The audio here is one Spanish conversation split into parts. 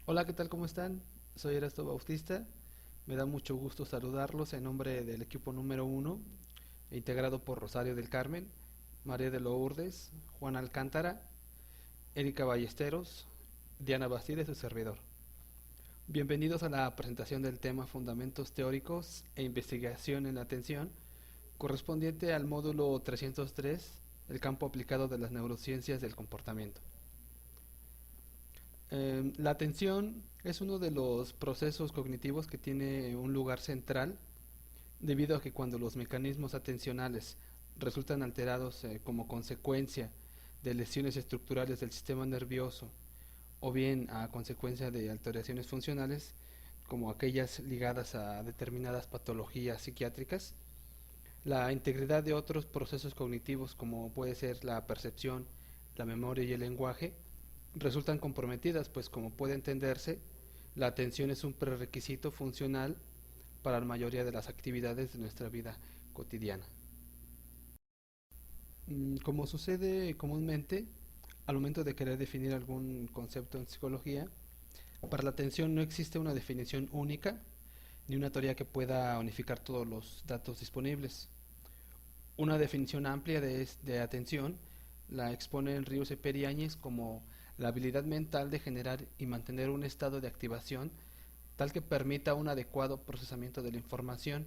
Hola, ¿qué tal? ¿Cómo están? Soy Erasto Bautista. Me da mucho gusto saludarlos en nombre del equipo número uno, integrado por Rosario del Carmen, María de Lourdes, Juan Alcántara, Erika Ballesteros, Diana Bastida y su servidor. Bienvenidos a la presentación del tema Fundamentos Teóricos e Investigación en la Atención, correspondiente al módulo 303, el campo aplicado de las neurociencias del comportamiento. La atención es uno de los procesos cognitivos que tiene un lugar central debido a que cuando los mecanismos atencionales resultan alterados como consecuencia de lesiones estructurales del sistema nervioso o bien a consecuencia de alteraciones funcionales como aquellas ligadas a determinadas patologías psiquiátricas, la integridad de otros procesos cognitivos como puede ser la percepción, la memoria y el lenguaje resultan comprometidas, pues como puede entenderse, la atención es un prerequisito funcional para la mayoría de las actividades de nuestra vida cotidiana. Como sucede comúnmente, al momento de querer definir algún concepto en psicología, para la atención no existe una definición única ni una teoría que pueda unificar todos los datos disponibles. Una definición amplia de atención la exponen Ríos y Periáñez como la habilidad mental de generar y mantener un estado de activación tal que permita un adecuado procesamiento de la información.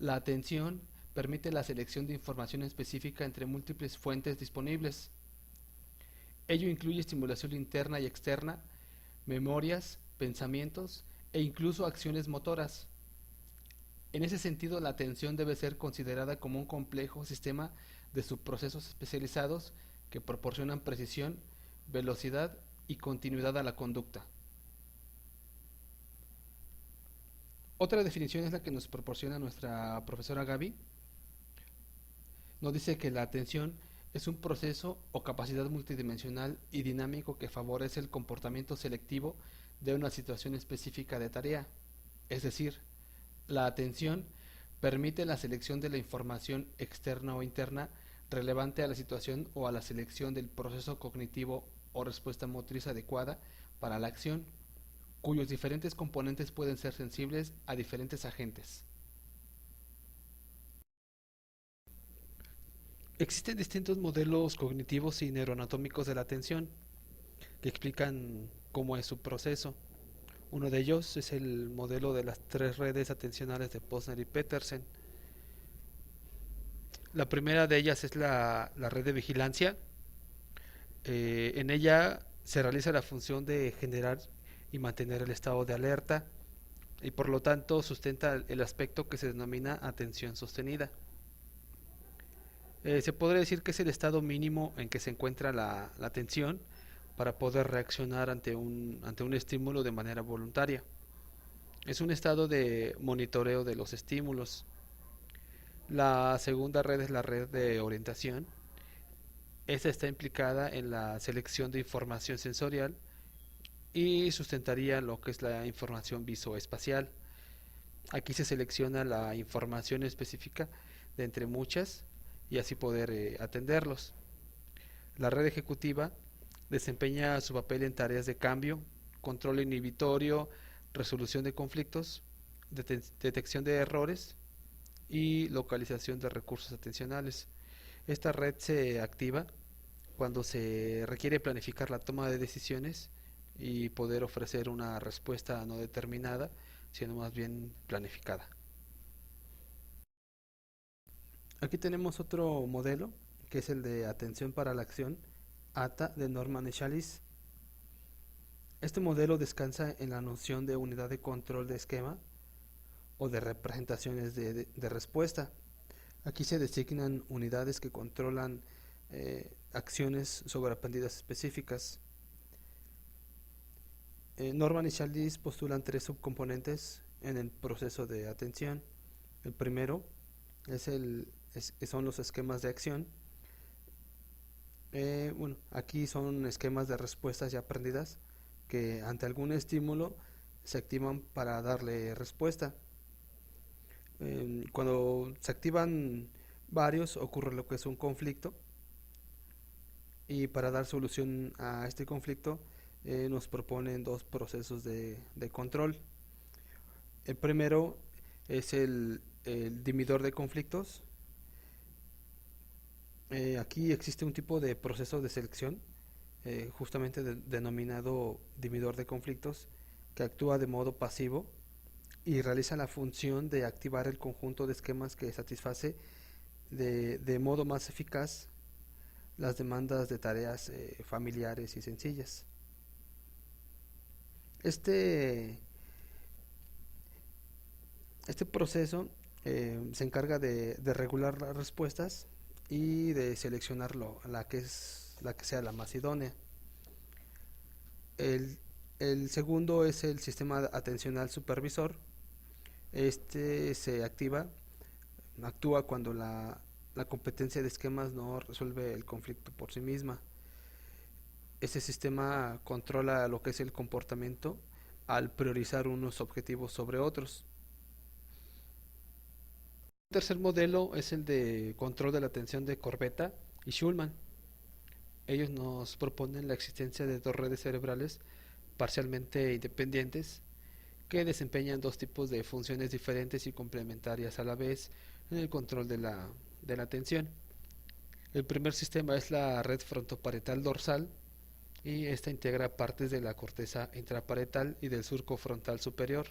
La atención permite la selección de información específica entre múltiples fuentes disponibles. Ello incluye estimulación interna y externa, memorias, pensamientos e incluso acciones motoras. En ese sentido, la atención debe ser considerada como un complejo sistema de subprocesos especializados que proporcionan precisión, velocidad y continuidad a la conducta. Otra definición es la que nos proporciona nuestra profesora Gaby. Nos dice que la atención es un proceso o capacidad multidimensional y dinámico que favorece el comportamiento selectivo de una situación específica de tarea. Es decir, la atención permite la selección de la información externa o interna relevante a la situación o a la selección del proceso cognitivo o respuesta motriz adecuada para la acción, cuyos diferentes componentes pueden ser sensibles a diferentes agentes. Existen distintos modelos cognitivos y neuroanatómicos de la atención que explican cómo es su proceso. Uno de ellos es el modelo de las tres redes atencionales de Posner y Petersen. La primera de ellas es la red de vigilancia. En ella se realiza la función de generar y mantener el estado de alerta y por lo tanto sustenta el aspecto que se denomina atención sostenida. Se podría decir que es el estado mínimo en que se encuentra la atención para poder reaccionar ante un estímulo de manera voluntaria. Es un estado de monitoreo de los estímulos. La segunda red es la red de orientación. Esta está implicada en la selección de información sensorial y sustentaría lo que es la información visoespacial. Aquí se selecciona la información específica de entre muchas y así poder atenderlos. La red ejecutiva desempeña su papel en tareas de cambio, control inhibitorio, resolución de conflictos, detección de errores y localización de recursos atencionales. Esta red se activa cuando se requiere planificar la toma de decisiones y poder ofrecer una respuesta no determinada, sino más bien planificada. Aquí tenemos otro modelo, que es el de atención para la acción, ATA de Norman Echallis. Este modelo descansa en la noción de unidad de control de esquema o de representaciones de respuesta. Aquí se designan unidades que controlan acciones sobreaprendidas específicas. Norman y Challis postulan tres subcomponentes en el proceso de atención. El primero son los esquemas de acción. Bueno, aquí son esquemas de respuestas ya aprendidas que ante algún estímulo se activan para darle respuesta. Cuando se activan varios ocurre lo que es un conflicto y para dar solución a este conflicto nos proponen dos procesos de control. El primero es el dividor de conflictos. Aquí existe un tipo de proceso de selección, justamente denominado dividor de conflictos, que actúa de modo pasivo y realiza la función de activar el conjunto de esquemas que satisface de modo más eficaz las demandas de tareas familiares y sencillas. Este, este proceso se encarga de regular las respuestas y de seleccionarlo, la que sea la más idónea. El, el segundo es el sistema atencional supervisor. Este se actúa cuando la competencia de esquemas no resuelve el conflicto por sí misma. Ese sistema controla lo que es el comportamiento al priorizar unos objetivos sobre otros. El tercer modelo es el de control de la atención de Corbetta y Schulman. Ellos nos proponen la existencia de dos redes cerebrales parcialmente independientes que desempeñan dos tipos de funciones diferentes y complementarias a la vez en el control de la atención. El primer sistema es la red frontoparietal dorsal y esta integra partes de la corteza intraparietal y del surco frontal superior.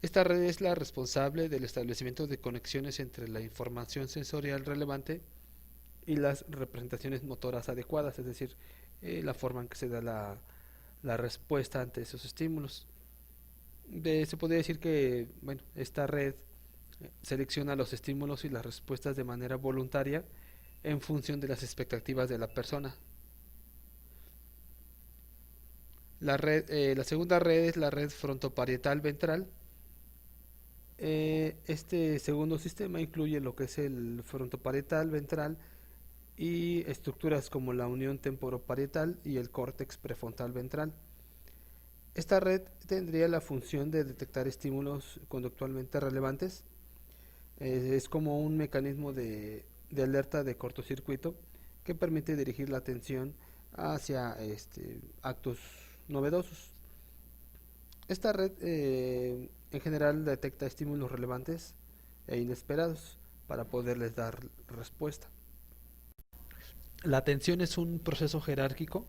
Esta red es la responsable del establecimiento de conexiones entre la información sensorial relevante y las representaciones motoras adecuadas, es decir, la forma en que se da la respuesta ante esos estímulos. Se podría decir que bueno, esta red selecciona los estímulos y las respuestas de manera voluntaria en función de las expectativas de la persona. La segunda red es la red frontoparietal ventral. Este segundo sistema incluye lo que es el frontoparietal ventral y estructuras como la unión temporoparietal y el córtex prefrontal ventral. Esta red tendría la función de detectar estímulos conductualmente relevantes. Es como un mecanismo de alerta de cortocircuito que permite dirigir la atención hacia actos novedosos. Esta red en general detecta estímulos relevantes e inesperados para poderles dar respuesta. La atención es un proceso jerárquico,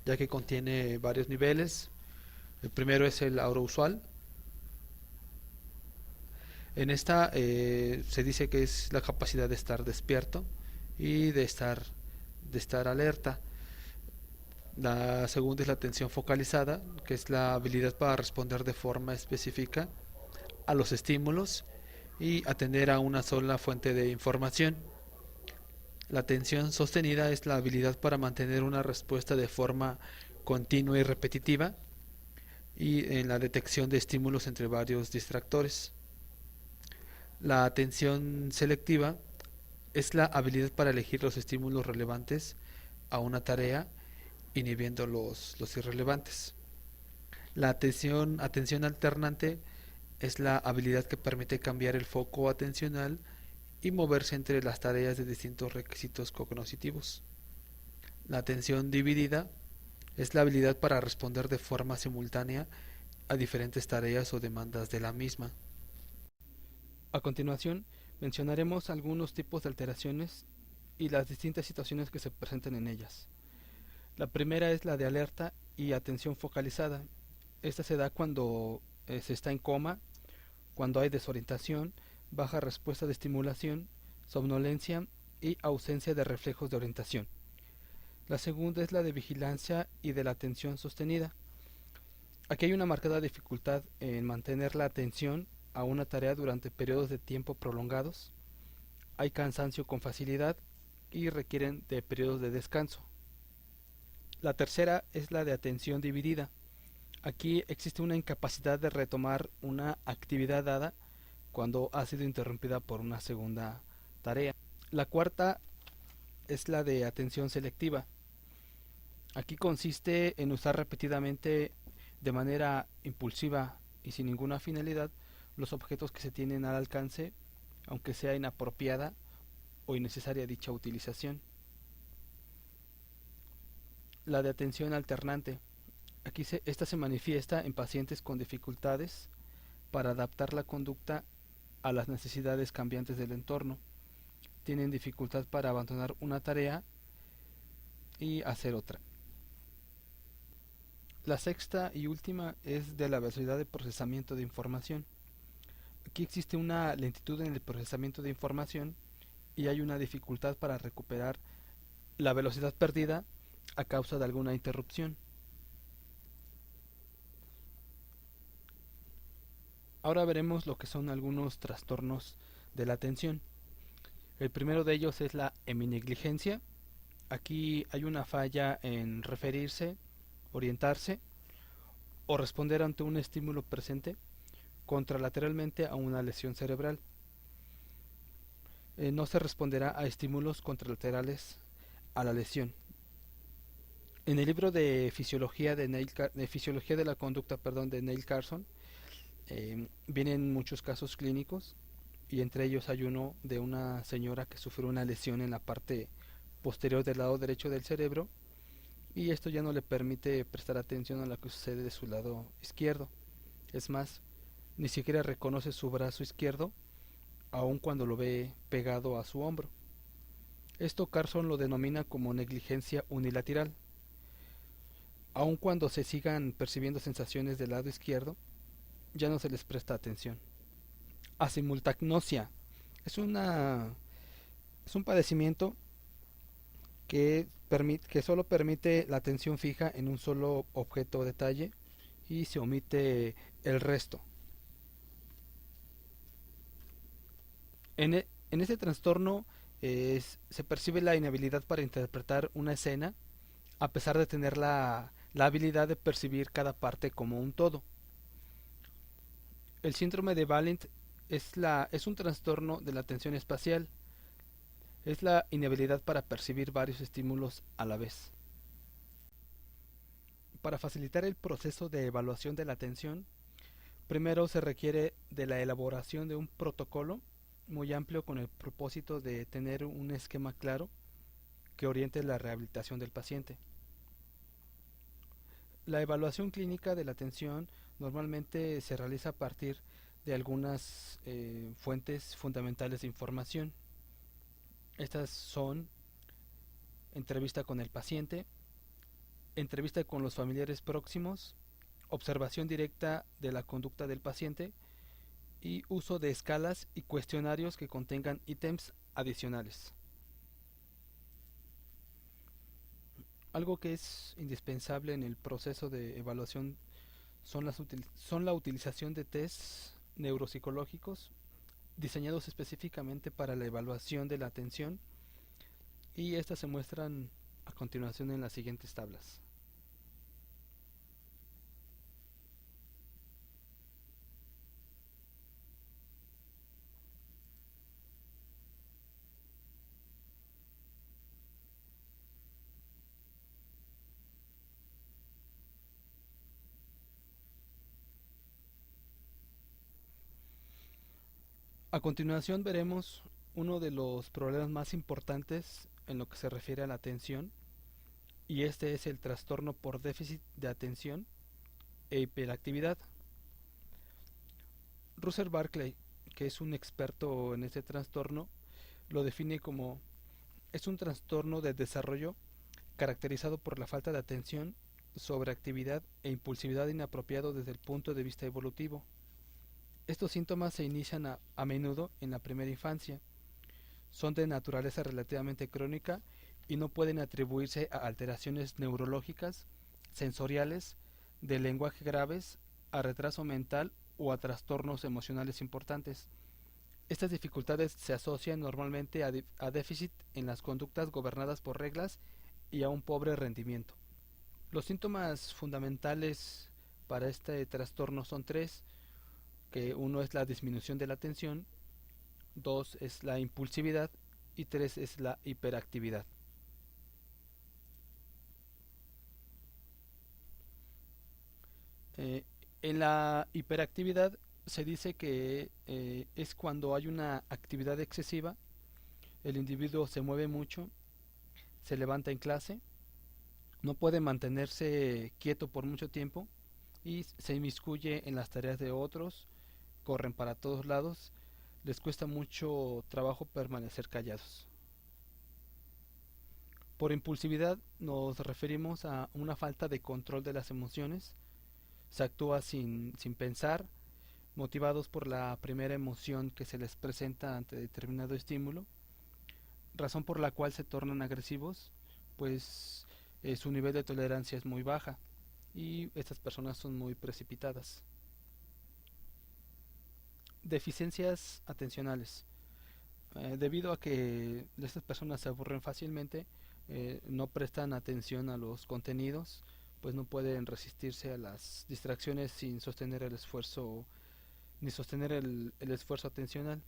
ya que contiene varios niveles. El primero es el aurousual. En esta se dice que es la capacidad de estar despierto y de estar alerta. La segunda es la atención focalizada, que es la habilidad para responder de forma específica a los estímulos y atender a una sola fuente de información. La atención sostenida es la habilidad para mantener una respuesta de forma continua y repetitiva y en la detección de estímulos entre varios distractores. La atención selectiva es la habilidad para elegir los estímulos relevantes a una tarea, inhibiendo los irrelevantes. La atención alternante es la habilidad que permite cambiar el foco atencional y moverse entre las tareas de distintos requisitos cognitivos. La atención dividida es la habilidad para responder de forma simultánea a diferentes tareas o demandas de la misma. A continuación, mencionaremos algunos tipos de alteraciones y las distintas situaciones que se presentan en ellas. La primera es la de alerta y atención focalizada. Esta se da cuando se está en coma, cuando hay desorientación, baja respuesta de estimulación, somnolencia y ausencia de reflejos de orientación. La segunda es la de vigilancia y de la atención sostenida. Aquí hay una marcada dificultad en mantener la atención a una tarea durante periodos de tiempo prolongados. Hay cansancio con facilidad y requieren de periodos de descanso. La tercera es la de atención dividida. Aquí existe una incapacidad de retomar una actividad dada cuando ha sido interrumpida por una segunda tarea. La cuarta es la de atención selectiva. Aquí consiste en usar repetidamente de manera impulsiva y sin ninguna finalidad los objetos que se tienen al alcance, aunque sea inapropiada o innecesaria dicha utilización. La de atención alternante. Esta se manifiesta en pacientes con dificultades para adaptar la conducta a las necesidades cambiantes del entorno. Tienen dificultad para abandonar una tarea y hacer otra. La sexta y última es de la velocidad de procesamiento de información. Aquí existe una lentitud en el procesamiento de información y hay una dificultad para recuperar la velocidad perdida a causa de alguna interrupción. Ahora veremos lo que son algunos trastornos de la atención. El primero de ellos es la heminegligencia. Aquí hay una falla en referirse, orientarse o responder ante un estímulo presente contralateralmente a una lesión cerebral. No se responderá a estímulos contralaterales a la lesión. En el libro de fisiología de la conducta, de Neil Carson, vienen muchos casos clínicos y entre ellos hay uno de una señora que sufrió una lesión en la parte posterior del lado derecho del cerebro y esto ya no le permite prestar atención a lo que sucede de su lado izquierdo. Es más, ni siquiera reconoce su brazo izquierdo aun cuando lo ve pegado a su hombro. Esto Carson lo denomina como negligencia unilateral. Aun cuando se sigan percibiendo sensaciones del lado izquierdo, ya no se les presta atención. Asimultagnosia es una es un padecimiento que solo permite la atención fija en un solo objeto o detalle y se omite el resto. En este trastorno se percibe la inhabilidad para interpretar una escena a pesar de tener la habilidad de percibir cada parte como un todo. El síndrome de Valent es un trastorno de la atención espacial. Es la inhabilidad para percibir varios estímulos a la vez. Para facilitar el proceso de evaluación de la atención, primero se requiere de la elaboración de un protocolo muy amplio con el propósito de tener un esquema claro que oriente la rehabilitación del paciente. La evaluación clínica de la atención normalmente se realiza a partir de algunas fuentes fundamentales de información. Estas son entrevista con el paciente, entrevista con los familiares próximos, observación directa de la conducta del paciente y uso de escalas y cuestionarios que contengan ítems adicionales. Algo que es indispensable en el proceso de evaluación son la utilización de tests neuropsicológicos diseñados específicamente para la evaluación de la atención y estas se muestran a continuación en las siguientes tablas. A continuación veremos uno de los problemas más importantes en lo que se refiere a la atención y este es el trastorno por déficit de atención e hiperactividad. Russell Barclay, que es un experto en este trastorno, lo define como es un trastorno de desarrollo caracterizado por la falta de atención, sobreactividad e impulsividad inapropiado desde el punto de vista evolutivo. Estos síntomas se inician a menudo en la primera infancia, son de naturaleza relativamente crónica y no pueden atribuirse a alteraciones neurológicas, sensoriales, de lenguaje graves, a retraso mental o a trastornos emocionales importantes. Estas dificultades se asocian normalmente a déficit en las conductas gobernadas por reglas y a un pobre rendimiento. Los síntomas fundamentales para este trastorno son tres, que uno es la disminución de la atención, dos es la impulsividad y tres es la hiperactividad. Eh, en la hiperactividad se dice que es cuando hay una actividad excesiva, el individuo se mueve mucho, se levanta en clase No puede mantenerse quieto por mucho tiempo y se inmiscuye en las tareas de otros, corren para todos lados, les cuesta mucho trabajo permanecer callados. Por impulsividad nos referimos a una falta de control de las emociones, se actúa sin pensar, motivados por la primera emoción que se les presenta ante determinado estímulo, razón por la cual se tornan agresivos, pues su nivel de tolerancia es muy baja y estas personas son muy precipitadas. Deficiencias atencionales. Debido a que estas personas se aburren fácilmente, no prestan atención a los contenidos, pues no pueden resistirse a las distracciones sin sostener el esfuerzo ni sostener el esfuerzo atencional.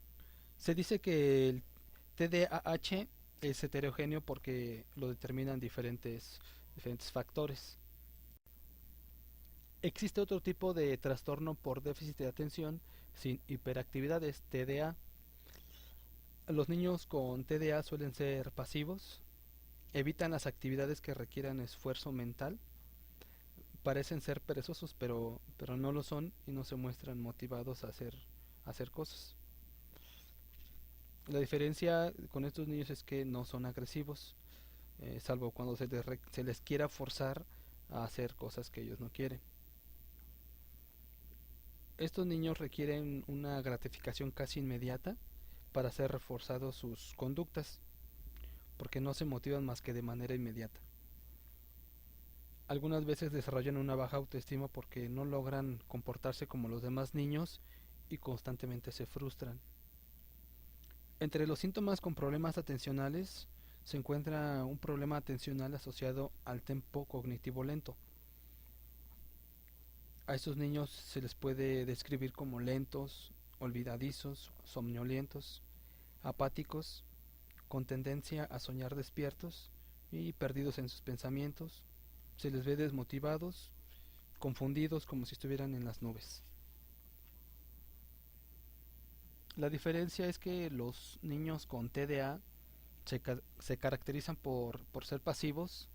Se dice que el TDAH es heterogéneo porque lo determinan diferentes factores. Existe otro tipo de trastorno por déficit de atención sin hiperactividades, TDA. Los niños con TDA suelen ser pasivos, evitan las actividades que requieran esfuerzo mental, parecen ser perezosos pero no lo son y no se muestran motivados a hacer cosas. La diferencia con estos niños es que no son agresivos, salvo cuando se les quiera forzar a hacer cosas que ellos no quieren. Estos niños requieren una gratificación casi inmediata para hacer reforzados sus conductas, porque no se motivan más que de manera inmediata. Algunas veces desarrollan una baja autoestima porque no logran comportarse como los demás niños y constantemente se frustran. Entre los síntomas con problemas atencionales se encuentra un problema atencional asociado al tempo cognitivo lento. A estos niños se les puede describir como lentos, olvidadizos, somnolientos, apáticos, con tendencia a soñar despiertos y perdidos en sus pensamientos. Se les ve desmotivados, confundidos como si estuvieran en las nubes. La diferencia es que los niños con TDA se caracterizan por ser pasivos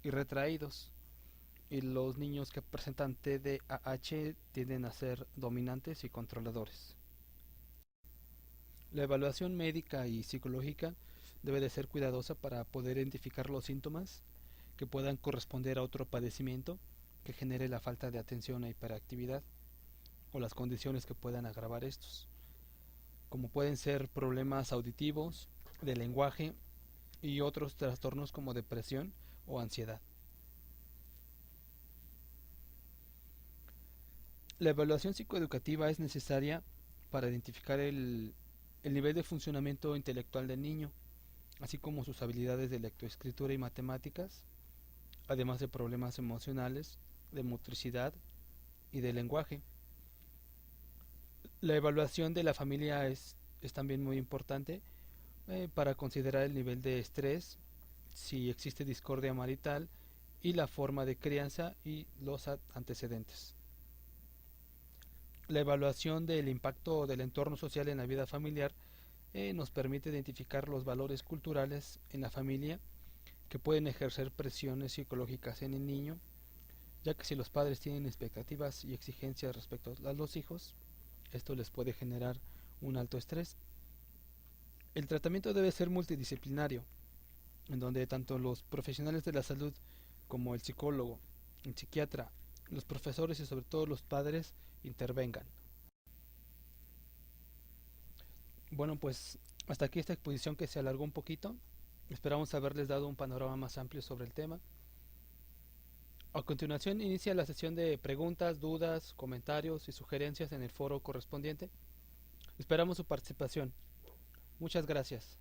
y retraídos, y los niños que presentan TDAH tienden a ser dominantes y controladores. La evaluación médica y psicológica debe de ser cuidadosa para poder identificar los síntomas que puedan corresponder a otro padecimiento que genere la falta de atención e hiperactividad o las condiciones que puedan agravar estos, como pueden ser problemas auditivos, de lenguaje y otros trastornos como depresión o ansiedad. La evaluación psicoeducativa es necesaria para identificar el nivel de funcionamiento intelectual del niño, así como sus habilidades de lectoescritura y matemáticas, además de problemas emocionales, de motricidad y de lenguaje. La evaluación de la familia es también muy importante para considerar el nivel de estrés, si existe discordia marital y la forma de crianza y los antecedentes. La evaluación del impacto del entorno social en la vida familiar nos permite identificar los valores culturales en la familia que pueden ejercer presiones psicológicas en el niño, ya que si los padres tienen expectativas y exigencias respecto a los hijos, esto les puede generar un alto estrés. El tratamiento debe ser multidisciplinario, en donde tanto los profesionales de la salud como el psicólogo, el psiquiatra, los profesores y sobre todo los padres intervengan. Bueno, pues hasta aquí esta exposición que se alargó un poquito. Esperamos haberles dado un panorama más amplio sobre el tema. A continuación inicia la sesión de preguntas, dudas, comentarios y sugerencias en el foro correspondiente. Esperamos su participación. Muchas gracias.